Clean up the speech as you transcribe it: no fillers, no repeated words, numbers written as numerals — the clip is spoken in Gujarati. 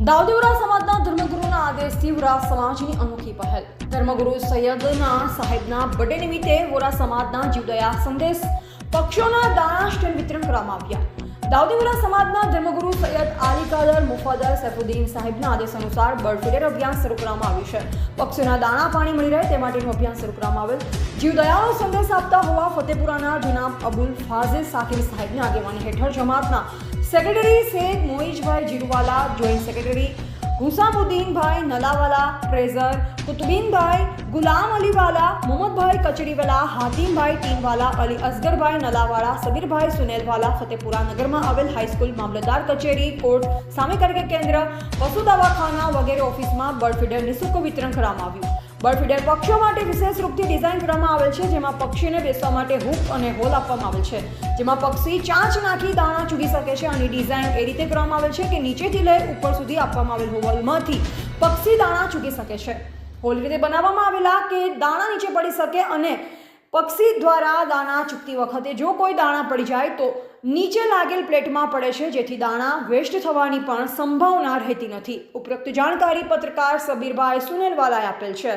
દાઉદીવરા સમાજના ધર્મગુરુના આદેશથી વોરા સમાજની અનોખી પહેલ. ધર્મગુરુ સૈયદના સાહેબના બર્થડે નિમિત્તે વોરા સમાજના જીવદયા સંદેશ પક્ષીઓના દાણા સ્ટેન્ડ વિતરણ કરવામાં આવ્યા. દાઉદીવરા સમાજના ધર્મગુરુ સૈયદ આલી કાદર મુફદ્દલ સૈફુદ્દીન સાહેબના આદેશ અનુસાર બર્ડ ફીડર અભિયાન શરૂ કરવામાં આવ્યું છે. પક્ષીઓના દાણા પાણી મળી રહે તે માટેનું અભિયાન શરૂ કરવામાં આવેલ. જીવદયાનો સંદેશ આપતા હોવા ફતેપુરાના જનાબ અબુલ ફાઝિલ સાકિર સાહેબની આગેવાની હેઠળ જમાતના સેક્રેટરી શેખ મોઇઝભાઈ જીરુવાલા, જોઈન્ટ સેક્રેટરી હુસામુદ્દીનભાઈ નલાવાલા, ટ્રેઝર કુતુબીનભાઈ ગુલામ અલીવાલા, મોહમ્મદભાઈ કચડીવાલા, હાતિમભાઈ ટીમવાલા, અલી અસગરભાઈ નલાવાલા, સબીરભાઈ સુનેલવાલા, ફતેપુરા નગરમાં આવેલ હાઈસ્કૂલ, મામલતદાર કચેરી, કોર્ટ, સામયિક આરોગ્ય કેન્દ્ર, પશુ દવાખાના વગેરે ઓફિસમાં બર્ડ ફીડર નિઃશુલ્ક વિતરણ કરવામાં આવ્યું. બર્ડ ફીડર પક્ષીઓ માટે વિશેષ રૂપથી ડિઝાઇન કરવામાં આવેલ છે, જેમાં પક્ષીને બેસવા માટે હૂક અને હોલ આપવામાં આવેલ છે, જેમાં પક્ષી ચાંચ નાખી દાણા ચૂગી શકે છે. આની ડિઝાઇન એ રીતે કરવામાં આવેલ છે કે નીચેથી લઈ ઉપર સુધી આપવામાં આવેલ હોલમાંથી પક્ષી દાણા ચૂકી શકે છે. હોલ રીતે બનાવવામાં આવેલા કે દાણા નીચે પડી શકે અને પક્ષી દ્વારા દાણા ચૂકતી વખતે જો કોઈ દાણા પડી જાય તો નીચે લાગેલ પ્લેટમાં પડે છે, જેથી દાણા વેસ્ટ થવાની પણ સંભાવના રહેતી નથી. ઉપરોક્ત જાણકારી પત્રકાર સબીરભાઈ સુનેલવાલાએ આપેલ છે.